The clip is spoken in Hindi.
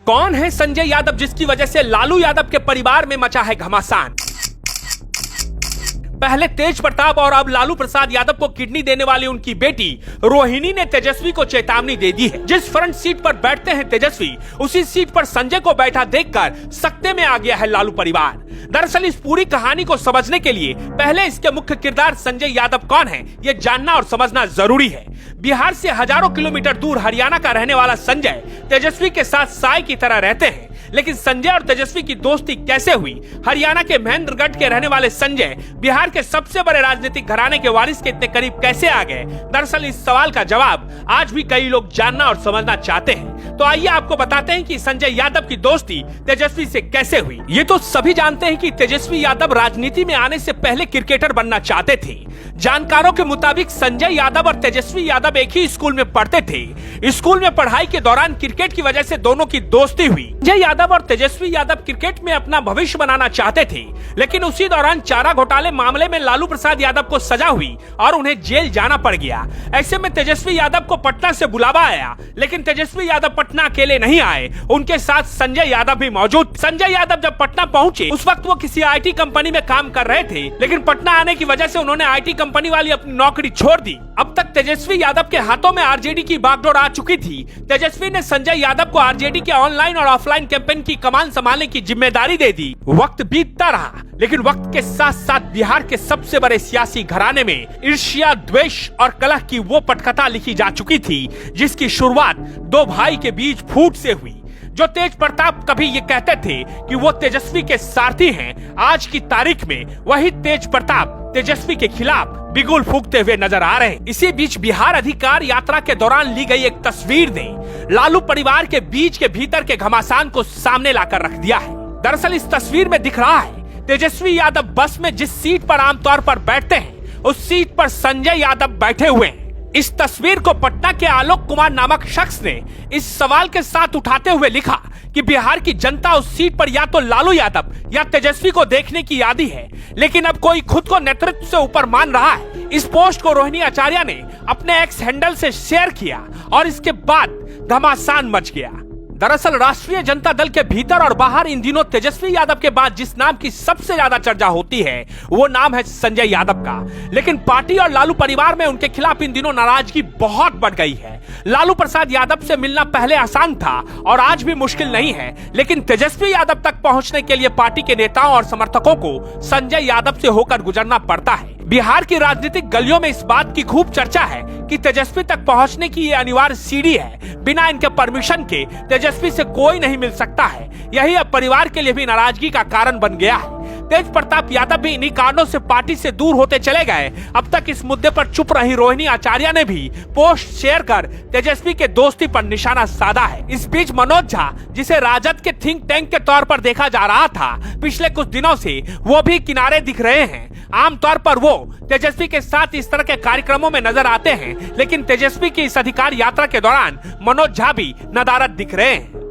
कौन है संजय यादव जिसकी वजह से लालू यादव के परिवार में मचा है घमासान? पहले तेज प्रताप और अब लालू प्रसाद यादव को किडनी देने वाली उनकी बेटी रोहिणी ने तेजस्वी को चेतावनी दे दी है। जिस फ्रंट सीट पर बैठते हैं तेजस्वी, उसी सीट पर संजय को बैठा देखकर सकते में आ गया है लालू परिवार। दरअसल इस पूरी कहानी को समझने के लिए पहले इसके मुख्य किरदार संजय यादव कौन है, ये जानना और समझना जरूरी है। बिहार से हजारों किलोमीटर दूर हरियाणा का रहने वाला संजय तेजस्वी के साथ साय की तरह रहते हैं, लेकिन संजय और तेजस्वी की दोस्ती कैसे हुई? हरियाणा के महेंद्रगढ़ के रहने वाले संजय बिहार के सबसे बड़े राजनीतिक घराने के वारिस के इतने करीब कैसे आ गए? दरअसल इस सवाल का जवाब आज भी कई लोग जानना और समझना चाहते हैं। तो आइए आपको बताते हैं कि संजय यादव की दोस्ती तेजस्वी से कैसे हुई। ये तो सभी जानते हैं कि तेजस्वी यादव राजनीति में आने से पहले क्रिकेटर बनना चाहते थे। जानकारों के मुताबिक संजय यादव और तेजस्वी यादव एक ही स्कूल में पढ़ते थे। स्कूल में पढ़ाई के दौरान क्रिकेट की वजह से दोनों की दोस्ती हुई। संजय यादव और तेजस्वी यादव क्रिकेट में अपना भविष्य बनाना चाहते थे, लेकिन उसी दौरान चारा घोटाले मामले में लालू प्रसाद यादव को सजा हुई और उन्हें जेल जाना पड़ गया। ऐसे में तेजस्वी यादव को पटना से बुलावा आया, लेकिन तेजस्वी यादव पटना अकेले नहीं आए, उनके साथ संजय यादव भी मौजूद। संजय यादव जब पटना पहुंचे, उस वक्त वो किसी आईटी कंपनी में काम कर रहे थे, लेकिन पटना आने की वजह से उन्होंने आईटी कंपनी वाली अपनी नौकरी छोड़ दी। अब तक तेजस्वी यादव के हाथों में आरजेडी की बागडोर आ चुकी थी। तेजस्वी ने संजय यादव को आरजेडी के ऑनलाइन और ऑफलाइन कैंपेन की कमान संभालने की जिम्मेदारी दे दी। वक्त बीतता रहा, लेकिन वक्त के साथ साथ बिहार के सबसे बड़े सियासी घराने में ईर्ष्या, द्वेष और कलह की वो पटकथा लिखी जा चुकी थी, जिसकी शुरुआत दो भाई के बीच फूट से हुई। जो तेज प्रताप कभी ये कहते थे कि वो तेजस्वी के सारथी हैं, आज की तारीख में वही तेज प्रताप तेजस्वी के खिलाफ बिगुल फूंकते हुए नजर आ रहे हैं। इसी बीच बिहार अधिकार यात्रा के दौरान ली गई एक तस्वीर ने लालू परिवार के बीच के भीतर के घमासान को सामने लाकर रख दिया है। दरअसल इस तस्वीर में दिख रहा है तेजस्वी यादव बस में जिस सीट पर आमतौर पर बैठते हैं, उस सीट पर संजय यादव बैठे हुए हैं। इस तस्वीर को पटना के आलोक कुमार नामक शख्स ने इस सवाल के साथ उठाते हुए लिखा कि बिहार की जनता उस सीट पर या तो लालू यादव या तेजस्वी को देखने की आदी है, लेकिन अब कोई खुद को नेतृत्व से ऊपर मान रहा है। इस पोस्ट को रोहिणी आचार्य ने अपने एक्स हैंडल से शेयर किया और इसके बाद घमासान मच गया। दरअसल राष्ट्रीय जनता दल के भीतर और बाहर इन दिनों तेजस्वी यादव के बाद जिस नाम की सबसे ज्यादा चर्चा होती है, वो नाम है संजय यादव का। लेकिन पार्टी और लालू परिवार में उनके खिलाफ इन दिनों नाराजगी बहुत बढ़ गई है। लालू प्रसाद यादव से मिलना पहले आसान था और आज भी मुश्किल नहीं है, लेकिन तेजस्वी यादव तक पहुंचने के लिए पार्टी के नेताओं और समर्थकों को संजय यादव से होकर गुजरना पड़ता है। बिहार की राजनीतिक गलियों में इस बात की खूब चर्चा है कि तेजस्वी तक पहुंचने की ये अनिवार्य सीढ़ी है। बिना इनके परमिशन के तेजस्वी से कोई नहीं मिल सकता है। यही अब परिवार के लिए भी नाराजगी का कारण बन गया है। तेज प्रताप यादव भी इन्हीं कारणों से पार्टी से दूर होते चले गए। अब तक इस मुद्दे पर चुप रही रोहिणी आचार्य ने भी पोस्ट शेयर कर तेजस्वी के दोस्ती पर निशाना साधा है। इस बीच मनोज झा, जिसे राजद के थिंक टैंक के तौर पर देखा जा रहा था, पिछले कुछ दिनों से वो भी किनारे दिख रहे हैं। आमतौर पर वो तेजस्वी के साथ इस तरह के कार्यक्रमों में नजर आते हैं, लेकिन तेजस्वी की इस अधिकार यात्रा के दौरान मनोज झा भी नदारद दिख रहे हैं।